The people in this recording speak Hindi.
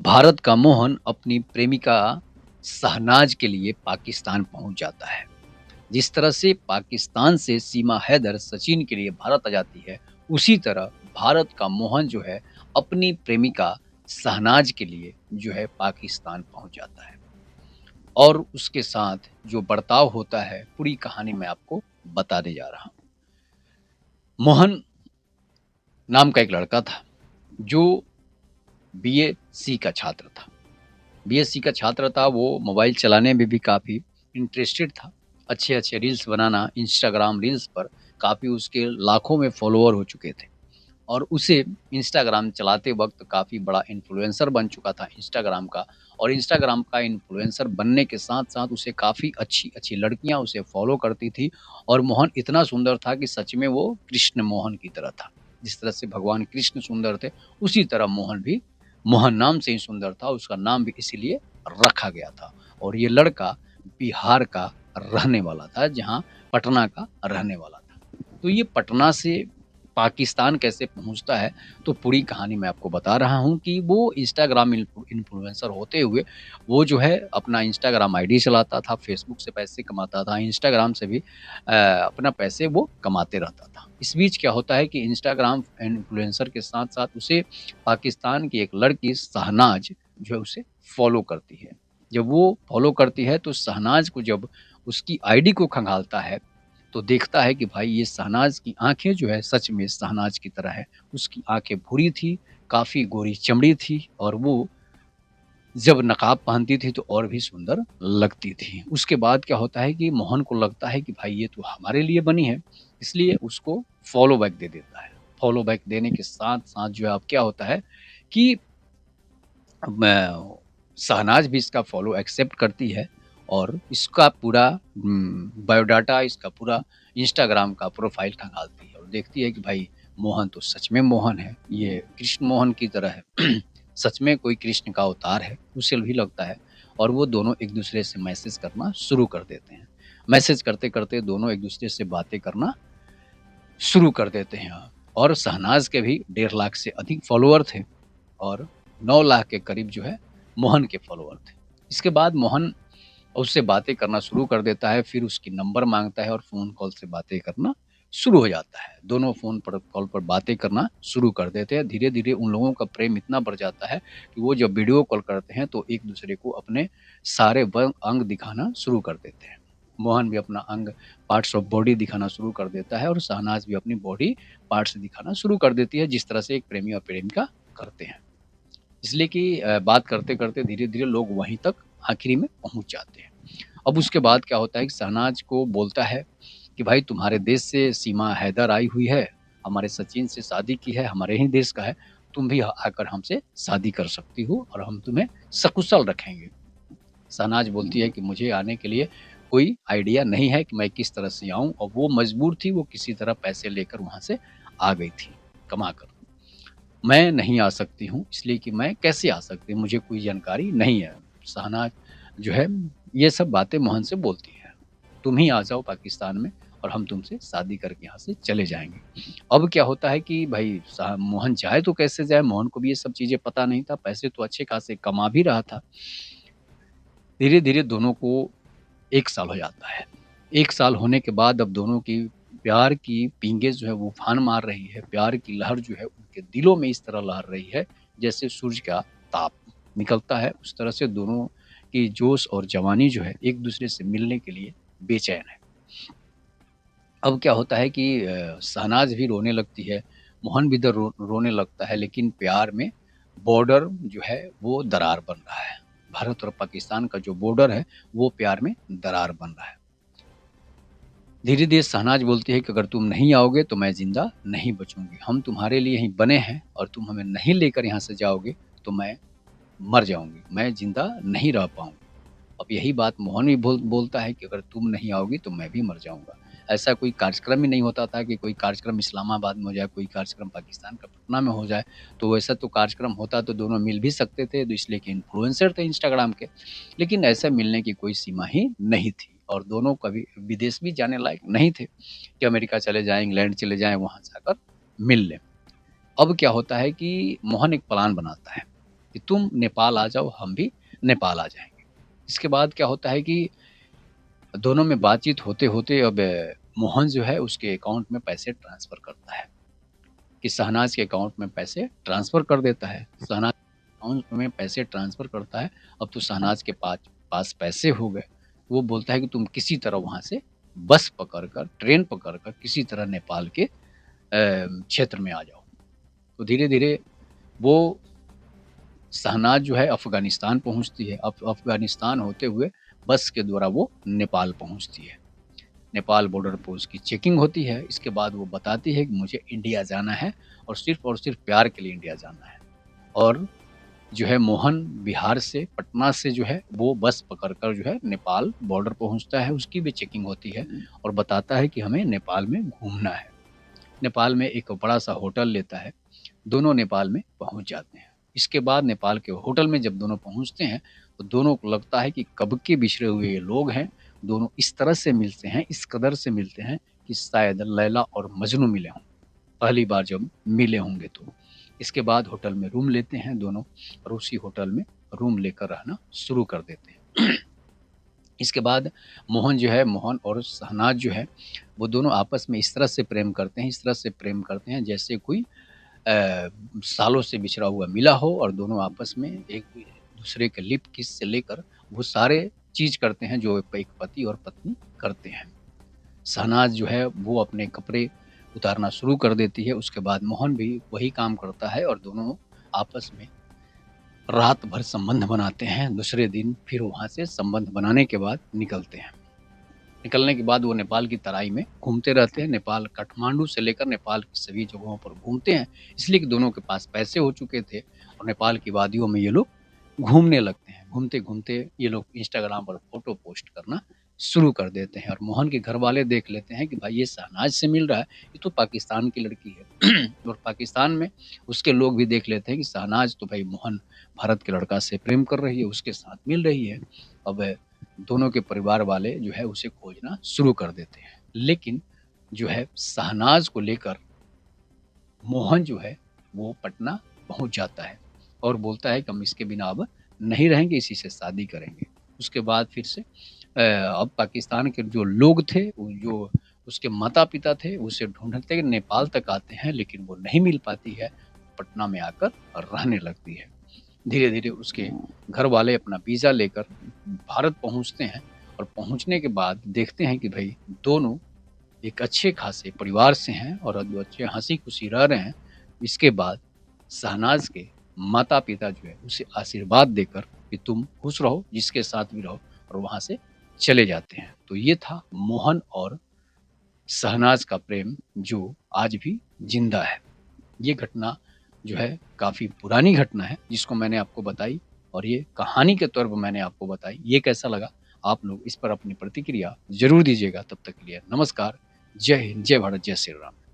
भारत का मोहन अपनी प्रेमिका शहनाज के लिए पाकिस्तान पहुंच जाता है। जिस तरह से पाकिस्तान से सीमा हैदर सचिन के लिए भारत आ जाती है, उसी तरह भारत का मोहन जो है अपनी प्रेमिका शहनाज के लिए जो है पाकिस्तान पहुंच जाता है। और उसके साथ जो बर्ताव होता है, पूरी कहानी मैं आपको बताने जा रहा हूँ। मोहन नाम का एक लड़का था, जो बीएससी का छात्र था। बीएससी का छात्र था, वो मोबाइल चलाने में भी काफ़ी इंटरेस्टेड था। अच्छे-अच्छे रील्स बनाना, इंस्टाग्राम रील्स पर काफ़ी उसके लाखों में फॉलोवर हो चुके थे और उसे इंस्टाग्राम चलाते वक़्त काफ़ी बड़ा इन्फ्लुएंसर बन चुका था इंस्टाग्राम का। और इंस्टाग्राम का इन्फ्लुएंसर बनने के साथ-साथ उसे काफ़ी अच्छी-अच्छी लड़कियाँ उसे फॉलो करती थी और मोहन इतना सुंदर था कि सच में वो कृष्ण मोहन की तरह था। जिस तरह से भगवान कृष्ण सुंदर थे, उसी तरह मोहन भी मोहन नाम से ही सुंदर था, उसका नाम भी इसीलिए रखा गया था। और ये लड़का बिहार का रहने वाला था, जहाँ पटना का रहने वाला था। तो ये पटना से पाकिस्तान कैसे पहुँचता है, तो पूरी कहानी मैं आपको बता रहा हूँ कि वो इंस्टाग्राम इन्फ्लुएंसर होते हुए, वो जो है अपना इंस्टाग्राम आईडी चलाता था, फेसबुक से पैसे कमाता था, इंस्टाग्राम से भी अपना पैसे वो कमाते रहता था। इस बीच क्या होता है कि इंस्टाग्राम इन्फ्लुएंसर के साथ-साथ उसे पाकिस्तान की एक लड़की शहनाज जो है उसे फ़ॉलो करती है। जब वो फ़ॉलो करती है तो शहनाज को जब उसकी आईडी को खंगालता है, तो देखता है कि भाई ये शहनाज की आँखें जो है सच में शहनाज की तरह है। उसकी आँखें भूरी थी, काफ़ी गोरी चमड़ी थी और वो जब नकाब पहनती थी तो और भी सुंदर लगती थी। उसके बाद क्या होता है कि मोहन को लगता है कि भाई ये तो हमारे लिए बनी है, इसलिए उसको फ़ॉलो बैक दे देता है। फ़ॉलो बैक देने के साथ-साथ जो है अब क्या होता है कि मैं शहनाज भी इसका फ़ॉलो एक्सेप्ट करती है और इसका पूरा बायोडाटा, इसका पूरा इंस्टाग्राम का प्रोफ़ाइल खंगालती है और देखती है कि भाई मोहन तो सच में मोहन है, ये कृष्ण मोहन की तरह है। सच में कोई कृष्ण का अवतार है, उसे भी लगता है और वो दोनों एक-दूसरे से मैसेज करना शुरू कर देते हैं। मैसेज करते-करते दोनों एक-दूसरे से बातें करना शुरू कर देते हैं और शहनाज के भी 1.5 लाख से अधिक फ़ॉलोवर थे और 9 लाख के करीब जो है मोहन के फ़ॉलोवर थे। इसके बाद मोहन उससे बातें करना शुरू कर देता है, फिर उसकी नंबर माँगता है और फ़ोन कॉल से बातें करना शुरू हो जाता है। दोनों फ़ोन पर कॉल पर बातें करना शुरू कर देते हैं। धीरे-धीरे उन लोगों का प्रेम इतना बढ़ जाता है कि वो जब वीडियो कॉल करते हैं तो एक-दूसरे को अपने सारे अंग दिखाना शुरू कर देते हैं। मोहन भी अपना अंग पार्ट्स ऑफ बॉडी दिखाना शुरू कर देता है और शहनाज भी अपनी बॉडी पार्ट्स दिखाना शुरू कर देती है, जिस तरह से एक प्रेमी और प्रेमिका करते हैं। इसलिए कि बात करते-करते धीरे-धीरे लोग वहीं तक आखिरी में पहुँच जाते हैं। अब उसके बाद क्या होता है कि शहनाज को बोलता है कि भाई तुम्हारे देश से सीमा हैदर आई हुई है, हमारे सचिन से शादी की है, हमारे ही देश का है, तुम भी आकर हमसे शादी कर सकती हो और हम तुम्हें सकुशल रखेंगे। शहनाज बोलती है कि मुझे आने के लिए कोई आइडिया नहीं है कि मैं किस तरह से आऊँ और वो मजबूर थी, वो किसी तरह पैसे लेकर वहाँ से आ गई थी, कमा कर। मैं नहीं आ सकती हूँ, इसलिए कि मैं कैसे आ सकती हूँ? मुझे कोई जानकारी नहीं है। शहनाज जो है, ये सब बातें मोहन से बोलती है। तुम ही आ जाओ पाकिस्तान में और हम तुमसे शादी करके यहाँ से चले जाएँगे। अब क्या होता है कि भई मोहन जाए तो कैसे जाए? मोहन को भी ये सब चीज़ें पता नहीं था, पैसे तो अच्छे खासे कमा भी रहा था। धीरे-धीरे दोनों को 1 साल हो जाता है। 1 साल होने के बाद अब दोनों की प्यार की पींगे जो है वो उफान मार रही है। प्यार की लहर जो है उनके दिलों में इस तरह लहर रही है, जैसे सूरज का ताप निकलता है, उस तरह से दोनों की जोश और जवानी जो है एक-दूसरे से मिलने के लिए बेचैन है। अब क्या होता है कि शहनाज़ भी रोने लगती है, मोहन भी रोने लगता है, लेकिन प्यार में बॉर्डर जो है वो दरार बन रहा है। भारत और पाकिस्तान का जो बॉर्डर है, वो प्यार में दरार बन रहा है। धीरे-धीरे शहनाज बोलती है कि अगर तुम नहीं आओगे तो मैं ज़िंदा नहीं बचूँगी। हम तुम्हारे लिए ही बने हैं और तुम हमें नहीं लेकर यहाँ से जाओगे तो मैं मर जाऊँगी, मैं ज़िंदा नहीं रह पाऊँगी। अब यही बात मोहन भी बोलता है कि अगर तुम नहीं आओगी तो मैं भी मर जाऊँगा। ऐसा कोई कार्यक्रम ही नहीं होता था कि कोई कार्यक्रम इस्लामाबाद में हो जाए, कोई कार्यक्रम पाकिस्तान का पटना में हो जाए, तो वैसा तो कार्यक्रम होता तो दोनों मिल भी सकते थे, तो इसलिए कि इन्फ्लुएंसर थे इंस्टाग्राम के। लेकिन ऐसा मिलने की कोई सीमा ही नहीं थी और दोनों कभी विदेश भी जाने लायक नहीं थे कि अमेरिका चले जाएँ, इंग्लैंड चले जाएँ, वहाँ जाकर मिल लें। अब क्या होता है कि मोहन एक प्लान बनाता है। कि तुम नेपाल आ जाओ, हम भी नेपाल आ जाएँगे। इसके बाद क्या होता है कि दोनों में बातचीत होते-होते अब मोहन जो है उसके अकाउंट में पैसे ट्रांसफ़र करता है, कि शहनाज़ के अकाउंट में पैसे ट्रांसफ़र कर देता है। शहनाज़ अकाउंट में पैसे ट्रांसफ़र करता है, अब तो शहनाज़ के पास पैसे हो गए। वो बोलता है कि तुम किसी तरह वहाँ से बस पकड़कर, ट्रेन पकड़कर किसी तरह नेपाल के क्षेत्र में आ जाओ। तो धीरे-धीरे वो शहनाज़ जो है अफ़गानिस्तान पहुँचती है। अफ़गानिस्तान होते हुए बस के द्वारा वो नेपाल पहुँचती है। नेपाल बॉर्डर पे उसकी चेकिंग होती है। इसके बाद वो बताती है कि मुझे इंडिया जाना है और सिर्फ़ प्यार के लिए इंडिया जाना है। और जो है मोहन बिहार से, पटना से जो है वो बस पकड़कर जो है नेपाल बॉर्डर पहुँचता है, उसकी भी चेकिंग होती है और बताता है कि हमें नेपाल में घूमना है। नेपाल में एक बड़ा-सा होटल लेता है, दोनों नेपाल में पहुँच जाते हैं। इसके बाद नेपाल के होटल में जब दोनों पहुँचते हैं, तो दोनों को लगता है कि कब के बिछड़े हुए ये लोग हैं, दोनों इस तरह से मिलते हैं, इस कदर से मिलते हैं कि शायद लैला और मजनू मिले हों, पहली बार जब मिले होंगे तो। इसके बाद होटल में रूम लेते हैं दोनों और उसी होटल में रूम लेकर रहना शुरू कर देते हैं। इसके बाद मोहन और शहनाज़ जो है, वो दोनों आपस में इस तरह से प्रेम करते हैं, इस तरह से प्रेम करते हैं जैसे कोई सालों से बिछड़ा हुआ मिला हो और दोनों आपस में एक दूसरे के लिप किस से लेकर वो सारे चीज़ करते हैं जो एक पति और पत्नी करते हैं। शहनाज़ जो है वो अपने कपड़े उतारना शुरू कर देती है, उसके बाद मोहन भी वही काम करता है और दोनों आपस में रात भर संबंध बनाते हैं। दूसरे दिन फिर वहाँ से संबंध बनाने के बाद निकलते हैं। निकलने के बाद वो नेपाल की तराई में घूमते रहते हैं। नेपाल काठमांडू से लेकर नेपाल की सभी जगहों पर घूमते हैं, इसलिए कि दोनों के पास पैसे हो चुके थे और नेपाल की वादियों में ये लोग घूमने लगते हैं। घूमते-घूमते ये लोग इंस्टाग्राम पर फ़ोटो पोस्ट करना शुरू कर देते हैं और मोहन के घरवाले देख लेते हैं कि भाई ये शहनाज़ से मिल रहा है, ये तो पाकिस्तान की लड़की है। और पाकिस्तान में उसके लोग भी देख लेते हैं कि शहनाज़ तो भाई मोहन भारत के लड़का से प्रेम कर रही है, उसके साथ मिल रही है। अब दोनों के परिवार वाले जो है उसे खोजना शुरू कर देते हैं। लेकिन जो है शहनाज़ को लेकर मोहन जो है वो पटना पहुँच जाता है और बोलता है कि हम इसके बिना अब नहीं रहेंगे, इसी से शादी करेंगे। उसके बाद फिर से अब पाकिस्तान के जो लोग थे, वो जो उसके माता-पिता थे, उसे ढूँढते नेपाल तक आते हैं, लेकिन वो नहीं मिल पाती है, पटना में आकर रहने लगती है। धीरे-धीरे उसके घरवाले अपना वीज़ा लेकर भारत पहुँचते हैं और पहुँचने के बाद देखते हैं कि भई दोनों एक अच्छे खासे परिवार से हैं और दो अच्छे हँसी-खुशी रह रहे हैं। इसके बाद शहनाज़ के माता-पिता जो है उसे आशीर्वाद देकर कि तुम खुश रहो, जिसके साथ भी रहो और वहाँ से चले जाते हैं। तो ये था मोहन और शहनाज़ का प्रेम जो आज भी ज़िंदा है। ये घटना जो है काफ़ी पुरानी घटना है जिसको मैंने आपको बताई और ये कहानी के तौर पे मैंने आपको बताई। ये कैसा लगा? आप लोग इस पर अपनी प्रतिक्रिया ज़रूर दीजिएगा। तब तक के लिए नमस्कार। जय हिंद, जय भारत, जय श्री राम।